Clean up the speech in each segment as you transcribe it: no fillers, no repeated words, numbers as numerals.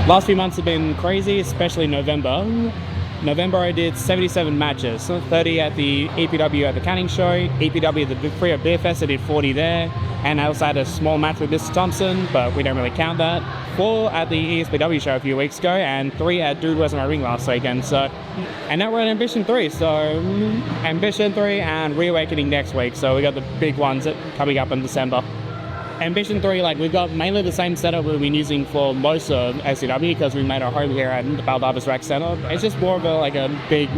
Last few months have been crazy, especially November. November I did 77 matches, 30 at the EPW at the Canning Show, EPW at the Victoria Beer Fest, I did 40 there, and I also had a small match with Mr. Thompson, but we don't really count that. 4 at the ESPW show a few weeks ago, and 3 at Dude Where's My Ring last weekend, and now we're at Ambition 3, so Ambition 3 and ReAwakening next week, so we got the big ones coming up in December. Ambition 3, like, we've got mainly the same setup we've been using for most of STW because we made our home here at the Baldavis Rec Center. It's just more of a big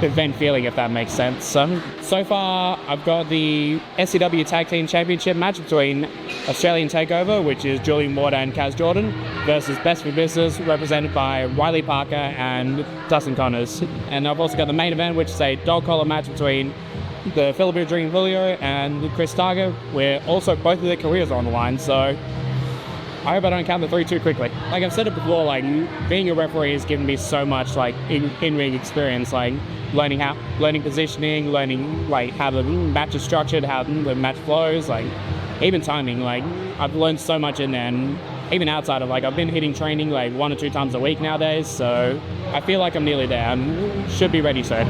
event feeling, if that makes sense. So far, I've got the STW Tag Team Championship match between Australian Takeover, which is Julian Morda and Kaz Jordan, versus Best for Business, represented by Riley Parker and Dustin Connors. And I've also got the main event, which is a dog collar match between the Philippine Dream Julio and Chris Targa, where also both of their careers are on the line, so I hope I don't count the 3 too quickly. Like I've said it before, like, being a referee has given me so much, like, in-ring experience, like learning positioning, learning like how the match is structured, how the match flows, like even timing. Like, I've learned so much in there, and even outside of, like, I've been hitting training like 1 or 2 times a week nowadays, so I feel like I'm nearly there and should be ready soon.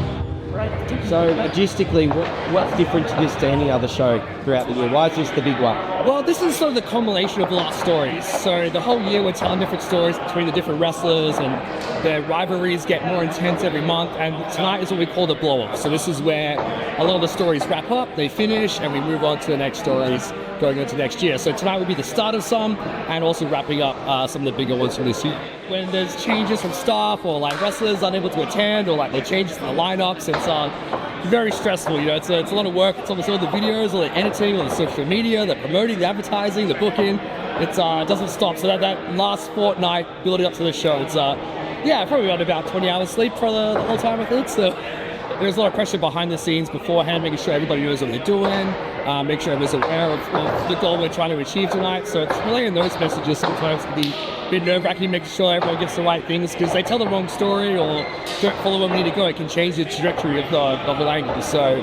So logistically, what's different to this to any other show throughout the year? Why is this the big one? Well, this is sort of the culmination of a lot of stories. So the whole year we're telling different stories between the different wrestlers, and their rivalries get more intense every month, and tonight is what we call the blow-up. So this is where a lot of the stories wrap up, they finish, and we move on to the next stories going into next year. So tonight will be the start of some, and also wrapping up some of the bigger ones from this year. When there's changes from staff, or like wrestlers unable to attend, or like they changes in the lineups, it's very stressful. You know, it's a lot of work. It's almost all the videos, all the editing, all the social media, the promoting, the advertising, the booking. It doesn't stop. So that last fortnight building up to the show, it's probably got about 20 hours sleep for the whole time, I think. So there's a lot of pressure behind the scenes beforehand, making sure everybody knows what they're doing, make sure everyone's aware of the goal we're trying to achieve tonight. So it's relaying those messages sometimes can be a bit nerve-wracking, making sure everyone gets the right things, because they tell the wrong story or don't follow where we need to go. It can change the trajectory of the language. So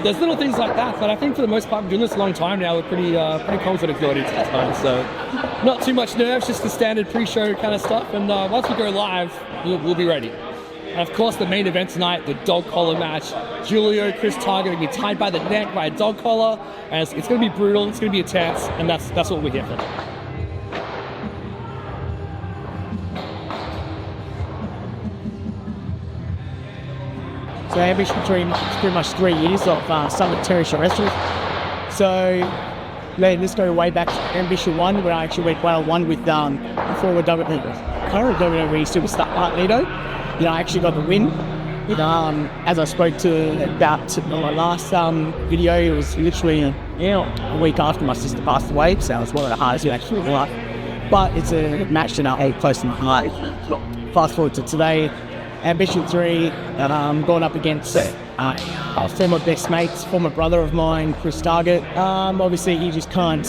there's little things like that, but I think for the most part, we're doing this a long time now. We're pretty confident going into that time. So not too much nerves, just the standard pre-show kind of stuff. And once we go live, we'll be ready. And of course, the main event tonight, the dog collar match. Julio, Chris Targa going to be tied by the neck by a dog collar, and it's going to be brutal, it's going to be intense, and that's what we're here for. So Ambition 3 is pretty much 3 years of Summit Territory Wrestling. So let's go way back to Ambition 1, where I actually went 1-on-1 with former current WWE superstar Art Lido. You know, I actually got the win. As I spoke to about my last video, it was literally a week after my sister passed away, so it was one of the hardest matches of my life. But it's a match that I hold close to my heart. Fast forward to today, Ambition 3, going up against our former best mates, former brother of mine, Chris Target. Obviously, he just can't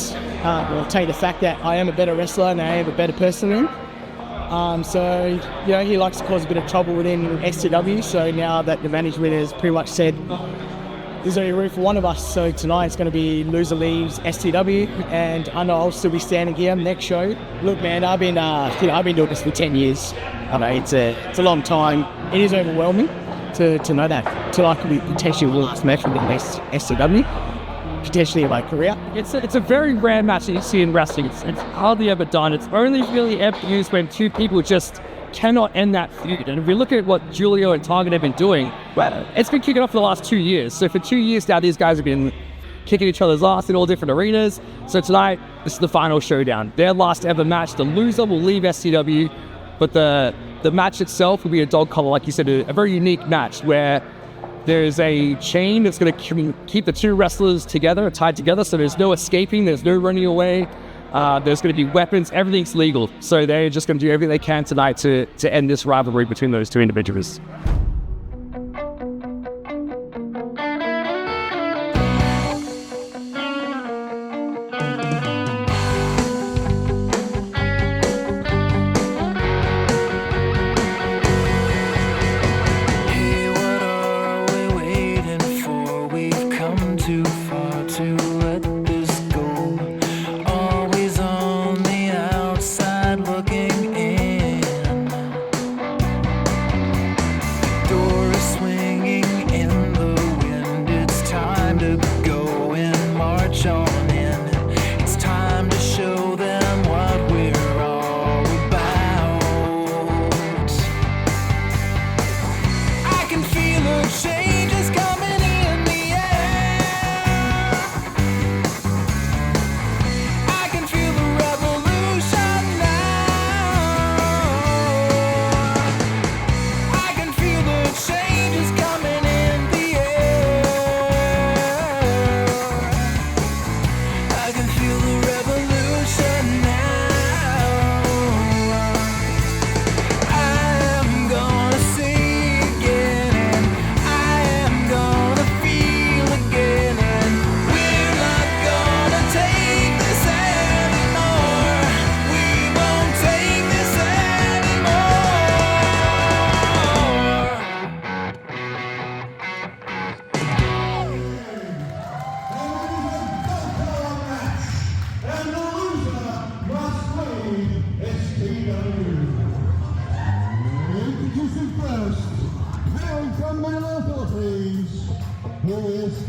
take the fact that I am a better wrestler and I am a better person than him. So, you know, he likes to cause a bit of trouble within STW, so now that the management has pretty much said there's only room for one of us, so tonight it's going to be loser leaves STW, and I know I'll still be standing here next show. Look, man, I've been doing this for 10 years. I know it's a long time. It is overwhelming to know that tonight could be potentially the last match with STW. Potentially in my career. It's a very rare match that you see in wrestling. It's hardly ever done. It's only really ever used when two people just cannot end that feud. And if we look at what Julio and Target have been doing, well, it's been kicking off for the last 2 years. So for 2 years now, these guys have been kicking each other's ass in all different arenas. So tonight, this is the final showdown. Their last ever match. The loser will leave STW, but the match itself will be a dog collar, like you said, a very unique match where there's a chain that's going to keep the two wrestlers together, tied together, so there's no escaping, there's no running away. There's going to be weapons, everything's legal. So they're just going to do everything they can tonight to end this rivalry between those two individuals. Looking in.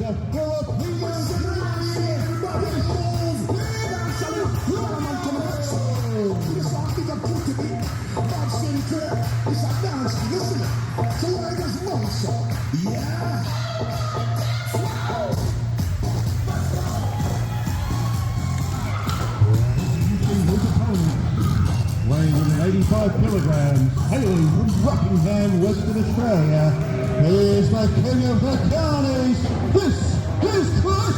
the Philippine weighing in 85 kilograms, hailing from Rockingham, Western Australia, here's the king of the counties. This is Chris Thomas.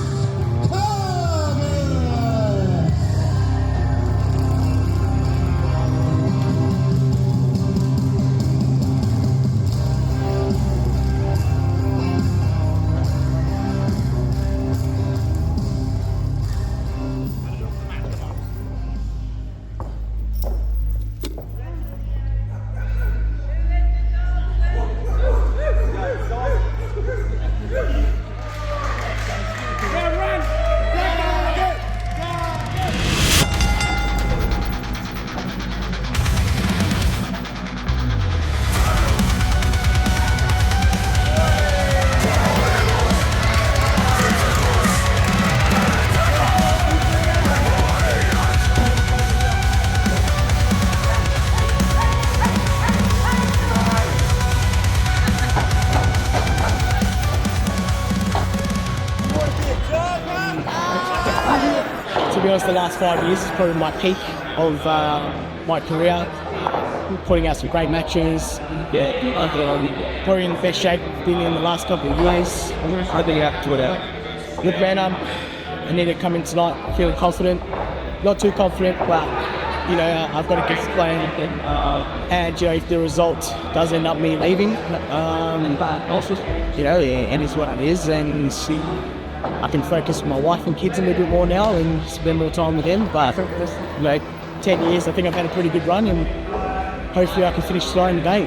To be honest, the last 5 years is probably my peak of my career. Putting out some great matches. Probably in the best shape been in the last couple of years. I think you have to put out. Look, man, I need to come in tonight feeling confident. Not too confident, but you know, I've got to keep playing. And you know, if the result does end up me leaving, you know, and it's what it is, and I can focus on my wife and kids a little bit more now and spend more time with them. But you know, 10 years, I think I've had a pretty good run, and hopefully I can finish tonight in the day.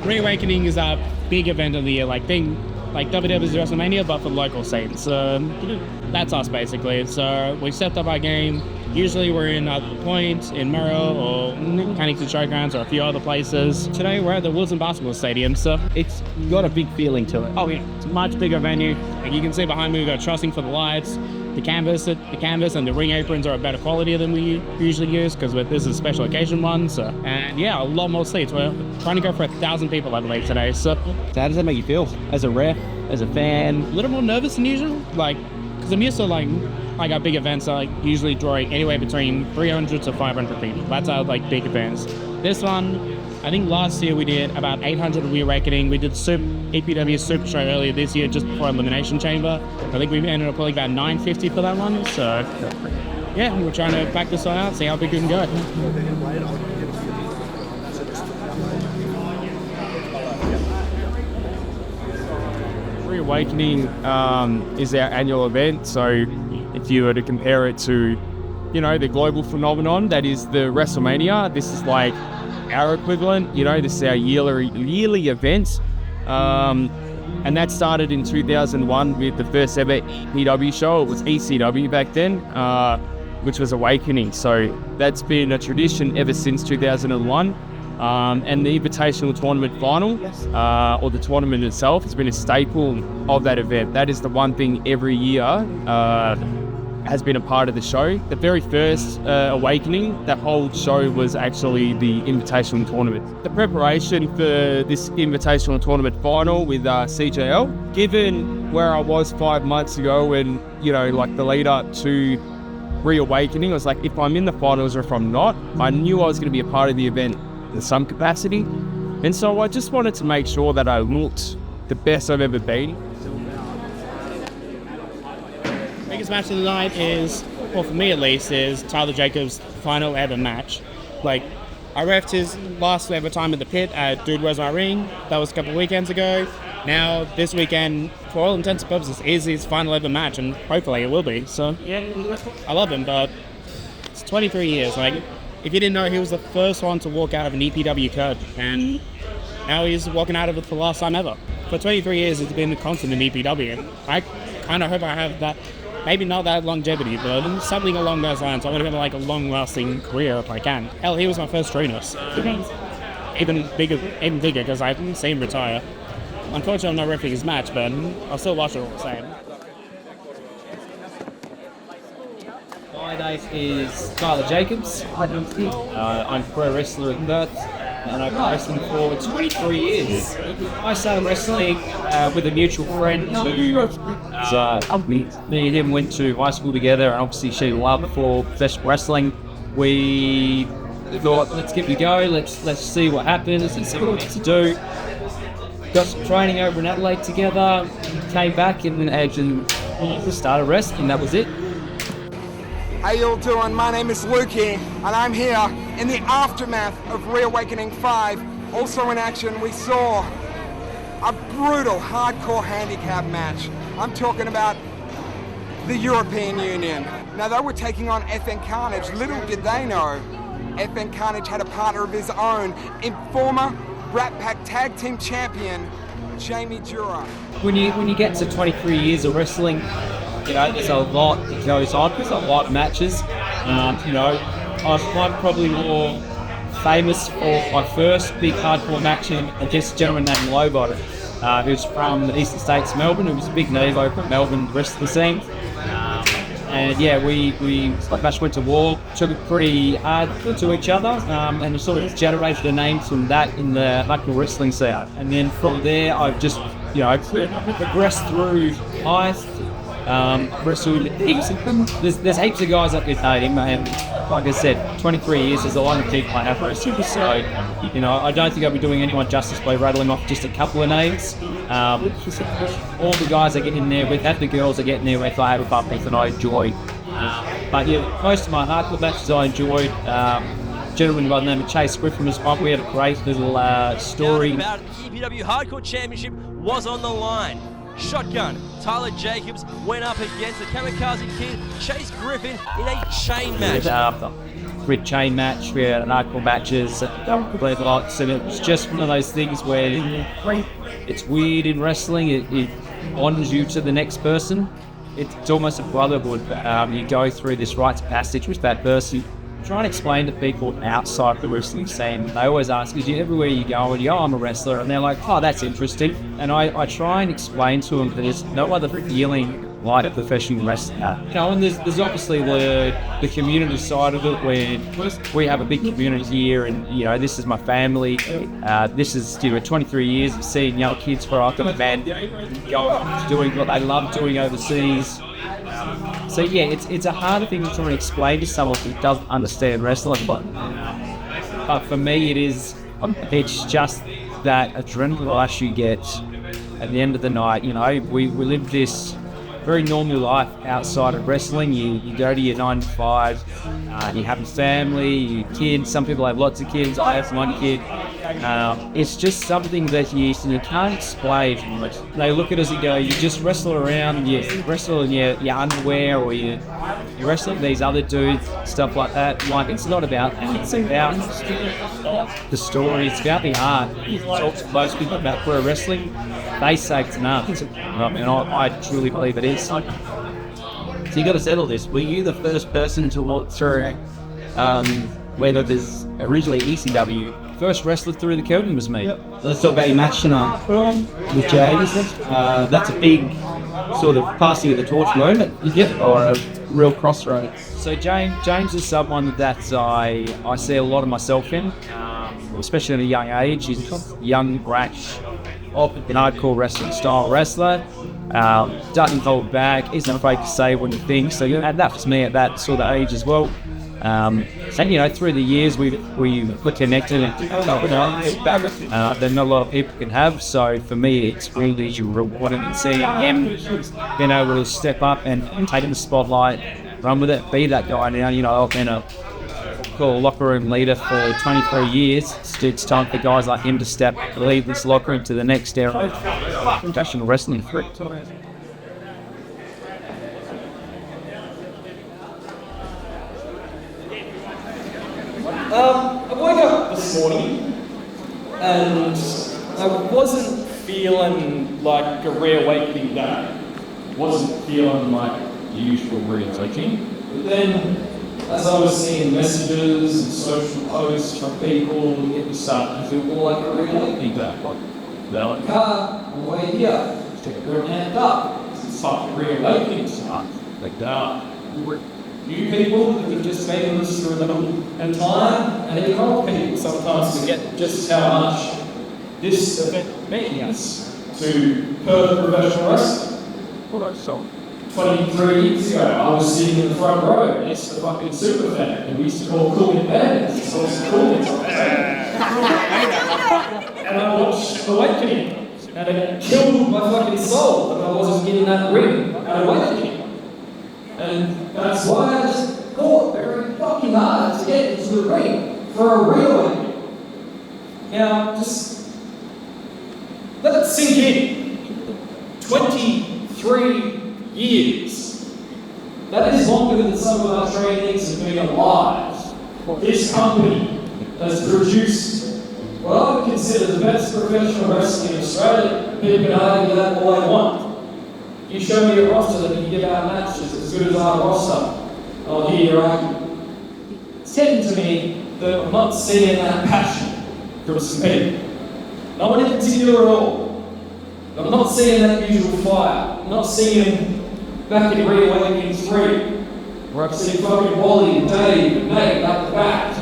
ReAwakening is a big event of the year, like WWE's WrestleMania, but for the local scene. So that's us basically. So we set up our game. Usually we're in The Point, in Murrow, or Cannington Showgrounds, or a few other places. Today we're at the Wilson Basketball Stadium, so It's got a big feeling to it. oh yeah, it's a much bigger venue. Like you can see behind me, we've got trussing for the lights. The canvas and the ring aprons are a better quality than we usually use because this is a special occasion one. So, and yeah, a lot more seats. We're trying to go for 1,000 people, I believe, today. So So how does that make you feel as a ref? as a fan? A little more nervous than usual, like, because I'm used to like our big events are like usually drawing anywhere between 300 to 500 people. That's our like big events. This one, I think last year we did about 800 at ReAwakening. We did EPW Super Show earlier this year just before Elimination Chamber. I think we ended up pulling about 950 for that one. So yeah, we're trying to back this one out, see how big we can go. ReAwakening is our annual event, so if you were to compare it to, you know, the global phenomenon that is the WrestleMania, this is like our equivalent. You know, this is our yearly event, and that started in 2001 with the first ever EPW show. It was ECW back then, which was Awakening. So that's been a tradition ever since 2001. And the Invitational Tournament final, or the tournament itself, has been a staple of that event. That is the one thing every year has been a part of the show. The very first Awakening, that whole show was actually the Invitational Tournament. The preparation for this Invitational Tournament final with CJL, given where I was 5 months ago and, you know, like the lead up to ReAwakening, I was like, if I'm in the finals or if I'm not, I knew I was going to be a part of the event in some capacity. And so I just wanted to make sure that I looked the best I've ever been. Biggest match of the night is, well, for me at least, is Tyler Jacobs' final ever match. Like, I refed his last ever time at the pit at Dude Where's My Ring. That was a couple of weekends ago. Now, this weekend, for all intents and purposes, is his final ever match, and hopefully it will be. So, yeah, I love him, but it's 23 years. Like, if you didn't know, he was the first one to walk out of an EPW card, and now he's walking out of it for the last time ever. For 23 years, it's been a constant in EPW. I kind of hope I have that. Maybe not that longevity, but something along those lines. I want to have like a long-lasting career if I can. Hell, he was my first trainer, so even bigger because I didn't see him retire. Unfortunately, I'm not refereeing his match, but I'll still watch it all the same. My name is Tyler Jacobs. I'm a pro wrestler in Perth, and I've been wrestling for 23 years. I started wrestling with a mutual friend who me and him went to high school together, and obviously she loved for professional wrestling. We thought, let's give it a go, let's see what happens, and see what we need to do. Got some training over in Adelaide together, came back and just started wrestling, that was it. How you all doing? My name is Luke here, and I'm here in the aftermath of ReAwakening 5. Also in action, we saw a brutal, hardcore handicap match. I'm talking about the European Union. Now, they were taking on FN Carnage. Little did they know, FN Carnage had a partner of his own in former Brat Pack Tag Team Champion, Jamie Jura. When you get to 23 years of wrestling, you know, there's a lot that goes on. There's a lot of matches. You know, I'm probably more famous for my first big hardcore match against a gentleman named Lobot, who's from the eastern states of Melbourne, who was a big name over at Melbourne wrestling scene. And yeah, that match went to war, took it pretty hard to each other, and it sort of generated a name from that in the local wrestling scene. And then from there, I've just, you know, progressed through height. Wrestled heaps of them. There's heaps of guys up with him, and like I said, 23 years is a lot of people I have wrestled. So, you know, I don't think I'll be doing anyone justice by rattling off just a couple of names. All the guys I get in there with, and the girls I get in there with, I have a bump with and I enjoy. But yeah, most of my hardcore matches I enjoyed. Gentleman by the name of Chase Griffin was on. We had a great little story. About EPW Hardcore Championship was on the line. Shotgun, Tyler Jacobs went up against the Kamikaze Kid, Chase Griffin, in a chain match. With chain match, we had hardcore matches, played lots, and it was just one of those things where it's weird in wrestling, it bonds you to the next person. It's almost a brotherhood. You go through this rites of passage with that person. Try and explain to people outside the wrestling scene. They always ask, is you everywhere you go, and I'm a wrestler, and they're like, oh, that's interesting. And I try and explain to them that there's no other feeling like a professional wrestler. You know, and there's obviously the community side of it, where we have a big community here, and you know, this is my family. This is 23 years of seeing young kids grow up and man go on doing what they love doing overseas. So yeah, it's a hard thing to try and explain to someone who doesn't understand wrestling, but for me it's just that adrenaline rush you get at the end of the night. You know, we live this very normal life outside of wrestling. You go to your 9 to 5, you have a family, your kids. Some people have lots of kids. I have one kid. It's just something that you can't explain. They look at us and go, you just wrestle around, you wrestle in your underwear, or you wrestle with these other dudes, stuff like that. Like, it's not about that. It's about the story. It's about the art. Talk to most people about pro wrestling. They say it's not. And I truly believe it is. So you got to settle this. Were you the first person to walk through whether there's originally ECW? First wrestler through the curtain was me. Yep. Let's talk about your match tonight with James. That's a big sort of passing of the torch moment, or a real crossroads. So James is someone that I see a lot of myself in, especially at a young age. He's a young, brash, hardcore wrestling style wrestler. Doesn't hold back, isn't afraid to say what he thinks. So, and that was me at that sort of age as well. And you know, through the years we were connected, and that not a lot of people can have. So for me, it's really rewarding to see him being able to step up and take the spotlight, run with it, be that guy now. You know, I've been a locker room leader for 23 years. It's time for guys like him to lead this locker room to the next era of professional wrestling. I woke up this morning and I wasn't feeling like a reawakening day. Wasn't feeling like the usual reawakening. But then, as I was seeing messages and social posts from people, it was starting to feel more like a reawakening day. They're in the car, on the way here, take your hand up. It's like a reawakening time. Like that. New people that have just made this through a little time, and even old people sometimes forget just how much this event means to Perth professional wrestling. 23 years ago, I was sitting in the front row next to the fucking super fan, and we used to call Cool and Bad. It's also cool. And I watched Awakening, and it killed my fucking soul that I wasn't getting that ring at Awakening. And that's why I just fought very fucking hard to get into the ring for a reawakening. Now, just let it sink in. 23 years. That is longer than some of our trainings have been alive. This company has produced what I would consider the best professional wrestling in Australia. People can argue that all they want. You show me a roster that can give out matches as good as our roster, I'll hear your argument. It's happened to me that I'm not seeing that passion from some people. No one in particular at all. I'm not seeing that usual fire. I'm not seeing back in ReAwakening 3, where I see fucking Wally and Dave and Nate up the back,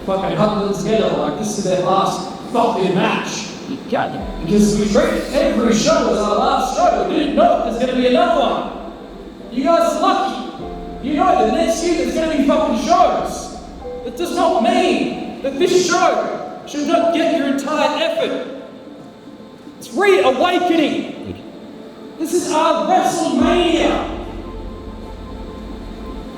fucking huddling together like this is their last fucking match. Because we treat every show as our last show. We didn't know if there's going to be another one. You guys are lucky. You know that next year there's going to be fucking shows. That does not mean that this show should not get your entire effort. It's ReAwakening. This is our WrestleMania.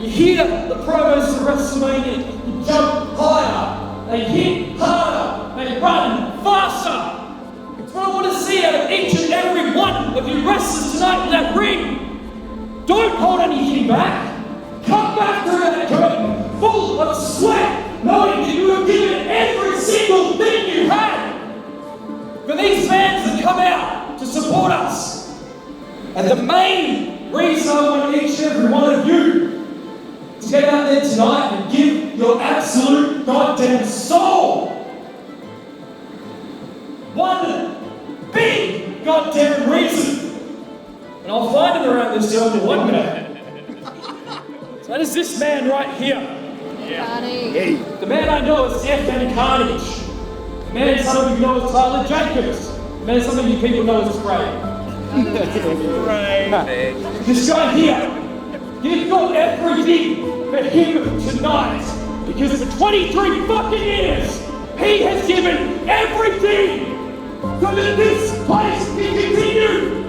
You hear the promos of WrestleMania. You jump higher. They hit harder. They run faster. It's what I want to see out of each and every one of you wrestlers tonight in that ring. Don't hold anything back. Come back through that curtain full of sweat, knowing that you have given every single thing you had for these fans that come out to support us. And the main reason I want each and every one of you to get out there tonight and give your absolute goddamn soul. One big goddamn reason. And I'll find line around this circle, wasn't there? So that is this man right here. The man I know is FN Carnage. The man some of you know is Tyler Jacobs. The man some of you people know is Ray. This guy here, you've got everything for him tonight. Because for 23 fucking years, he has given everything so that this place can continue.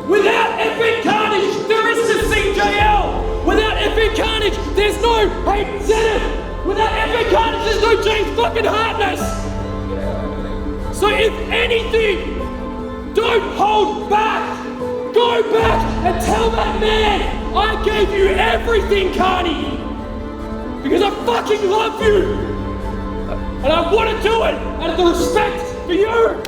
Without Epic Carnage, there isn't CJL. Without Epic Carnage, there's no Hayden Zenith. Without Epic Carnage, there's no James fucking Hartness. So if anything, don't hold back. Go back and tell that man I gave you everything, Carney. Because I fucking love you. And I want to do it out of the respect for you.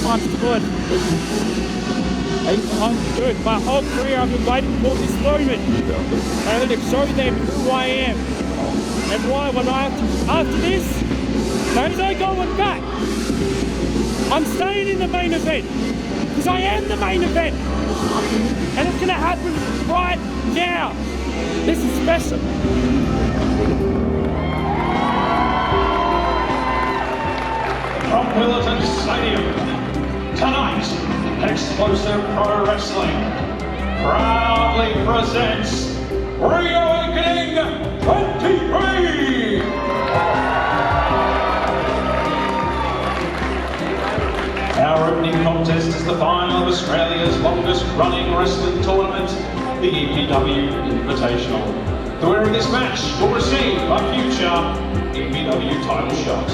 I'm good. I'm good. My whole career I've been waiting for this moment. And to show them who I am. And why when after this, there's no going back. I'm staying in the main event. Because I am the main event. And it's gonna happen right now. This is special. From Willerton Stadium, tonight, Explosive Pro Wrestling proudly presents ReAwakening 23! Our opening contest is the final of Australia's longest running wrestling tournament, the EPW Invitational. The winner of this match will receive a future EPW title shot.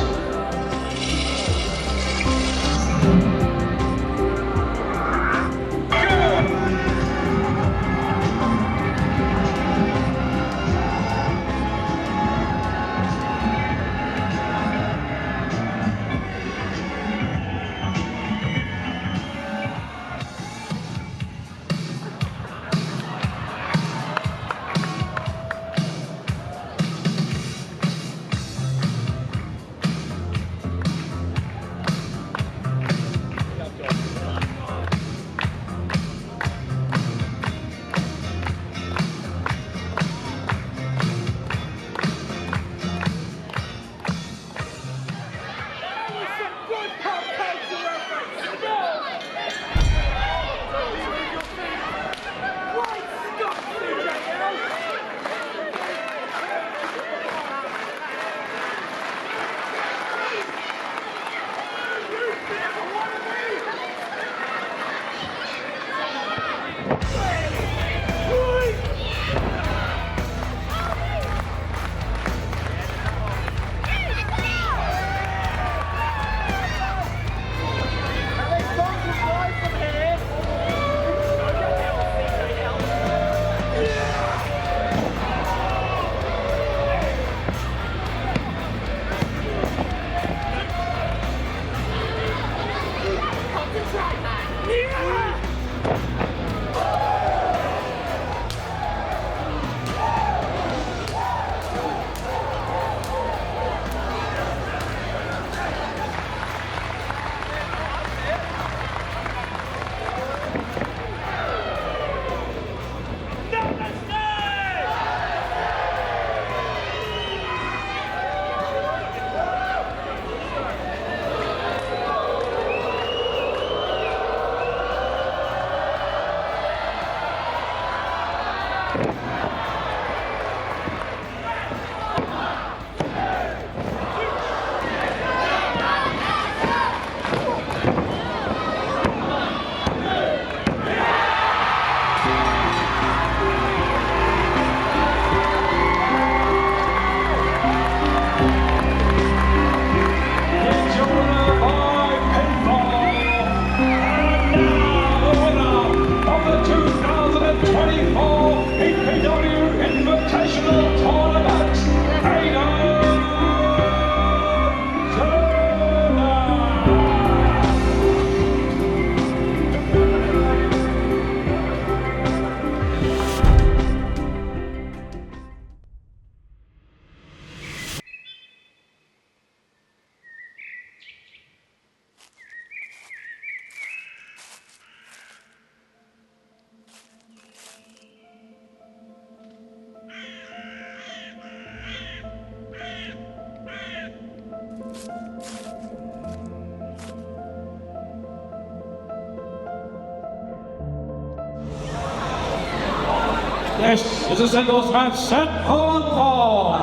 contest is a singles match set on ball.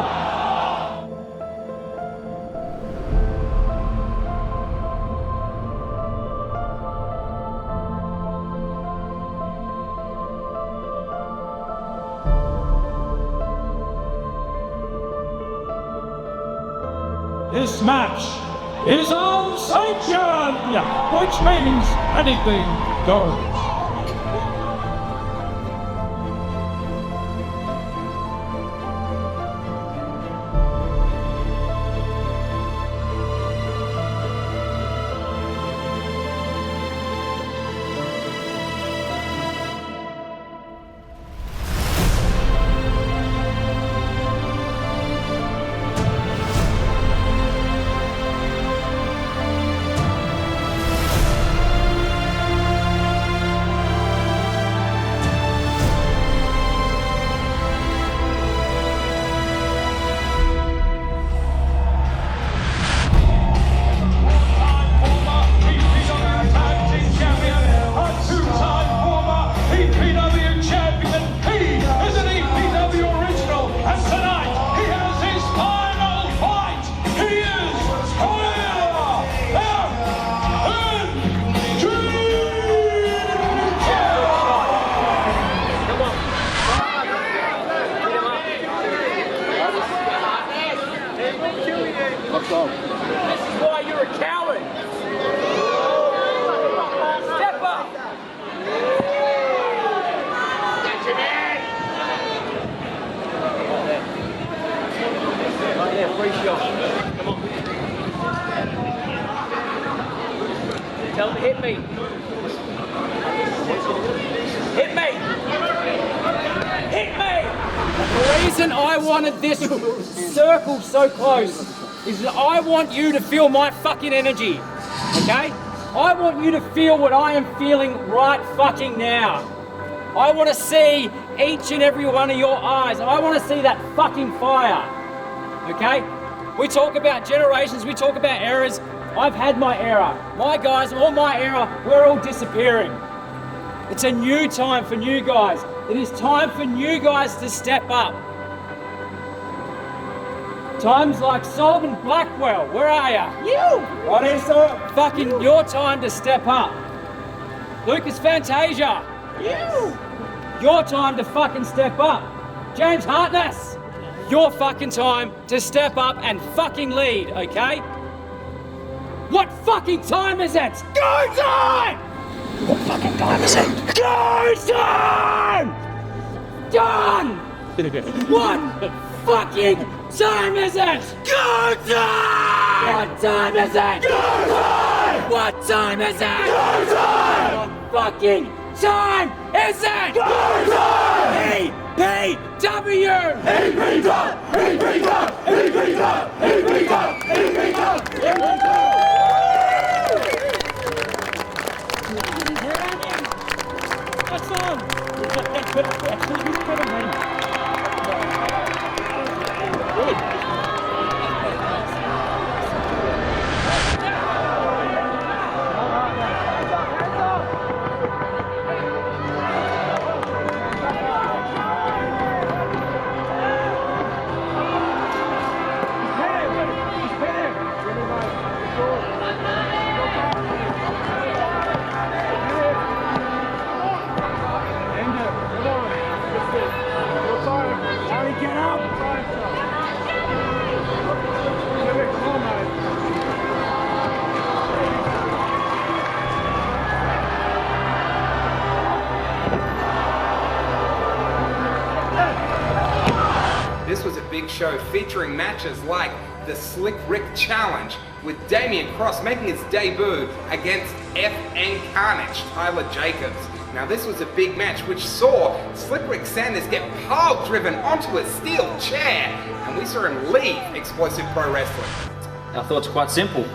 This match is unsanctioned, which means anything goes. Tell him to hit me. Hit me. Hit me. The reason I wanted this circle so close is that I want you to feel my fucking energy. Okay? I want you to feel what I am feeling right fucking now. I want to see each and every one of your eyes. I want to see that fucking fire. Okay? We talk about generations, we talk about eras. I've had my era. My guys, all my era, we're all disappearing. It's a new time for new guys. It is time for new guys to step up. Times like Solomon Blackwell, where are ya? You! Right, so fucking your time to step up. Lucas Fantasia. You! Your time to fucking step up. James Hartness. Your fucking time to step up and fucking lead, okay? What fucking time is it? Go time! What fucking time is it? Go time! Done! What fucking time is it? Go time! What time is it? Go time! What time is it? Go time! What fucking time is it? Go time! EPW! This was a big show featuring matches like the Slick Rick Challenge, with Damian Cross making his debut against FN Carnage, Tyler Jacobs. Now this was a big match which saw Slick Rick Sanders get pile driven onto a steel chair, and we saw him leave Explosive Pro Wrestling. Our thoughts are quite simple.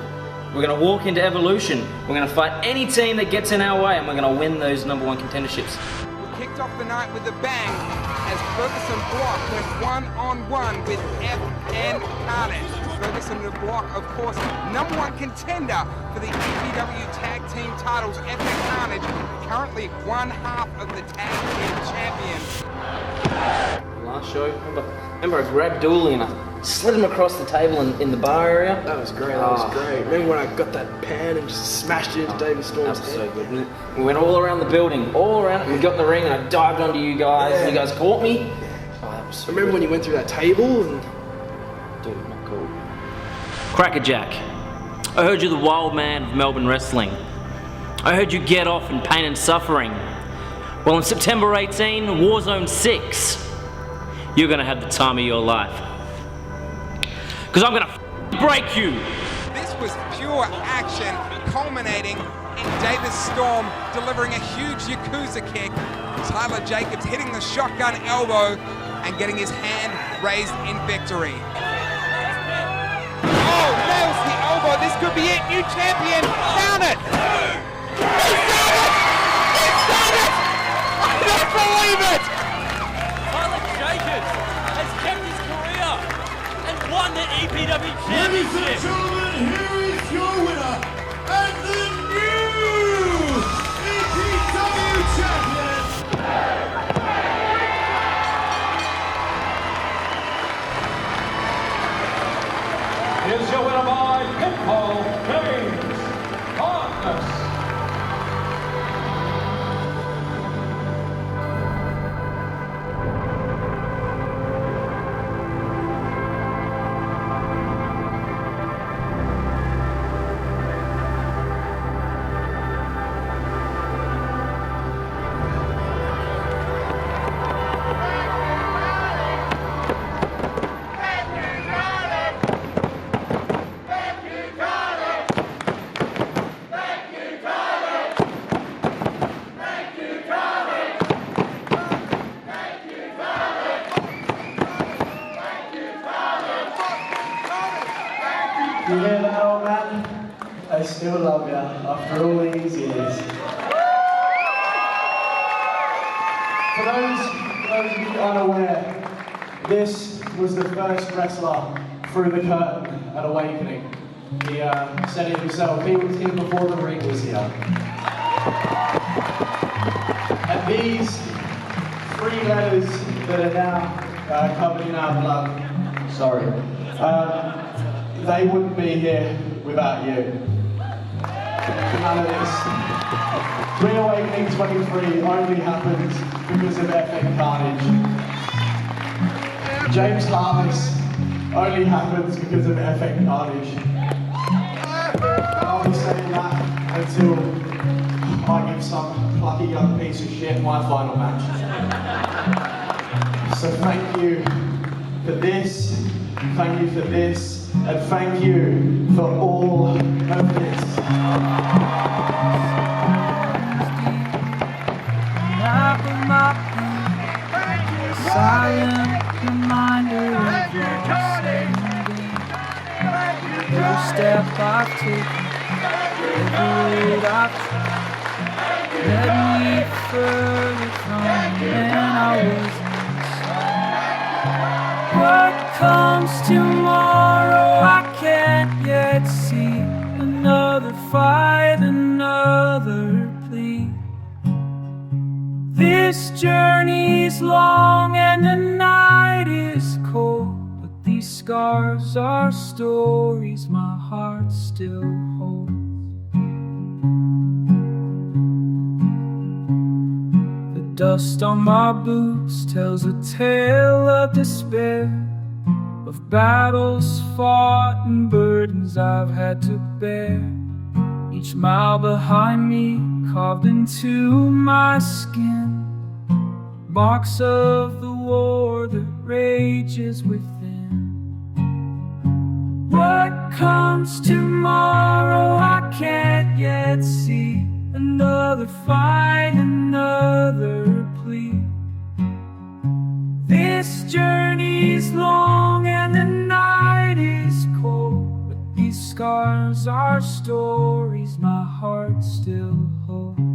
We're going to walk into Evolution, we're going to fight any team that gets in our way, and we're going to win those #1 contenderships. We kicked off the night with a bang as Ferguson Block went one-on-one with FN Carnage. Ferguson the Block, of course, #1 contender for the EPW Tag Team titles. FN Carnage, currently one half of the Tag Team champions. Last show, remember I grabbed Dooley and I slid him across the table in the bar area. That was great, that was great. Remember when I got that pan and just smashed it into David Storm's head? So good, wasn't it? We went all around the building, all around it. We got in the ring and I dived onto you guys and you guys caught me. Oh, that was so Remember when you went through that table and... Dude, not cool. Crackerjack, I heard you're the wild man of Melbourne wrestling. I heard you get off in pain and suffering. Well, on September 18, Warzone 6, you're gonna have the time of your life. Because I'm gonna break you. This was pure action, culminating in David Storm delivering a huge Yakuza kick. Tyler Jacobs hitting the shotgun elbow and getting his hand raised in victory. Oh, nails the elbow. This could be it. New champion. Count it. He's done it. He's done it. I don't believe it. Tyler Jacobs has kept his career and won the EPW Ladies and Championship. gentlemen, here is your winner and the new EPW champion. Here's your winner by pinfall, James Hartness. You hear that, old man? I still love you after all these years. For those of you unaware, this was the first wrestler through the curtain at Awakening. He said it himself, he was here before the ring was here. And these 3 letters that are now covered in our blood, sorry, they wouldn't be here without you. None of this. ReAwakening 23 only happens because of FN Carnage. James Hartness only happens because of FN Carnage. And I'll be saying that until I give some plucky young piece of shit my final match. So thank you for this, thank you for this, and thank you for all of this. Silent reminder of your standing. Every step I've taken, every weight I've tried, led me further from when I was inside. What comes tomorrow I can't yet see. Another fight, another plea. This journey's long and the night is cold, but these scars are stories my heart still holds. The dust on my boots tells a tale of despair, of battles fought and burdens I've had to bear. Each mile behind me carved into my skin, marks of the war that rages within. What comes tomorrow I can't yet see. Another fight, another plea. This journey's long and the night is cold, but these scars are stories my heart still holds.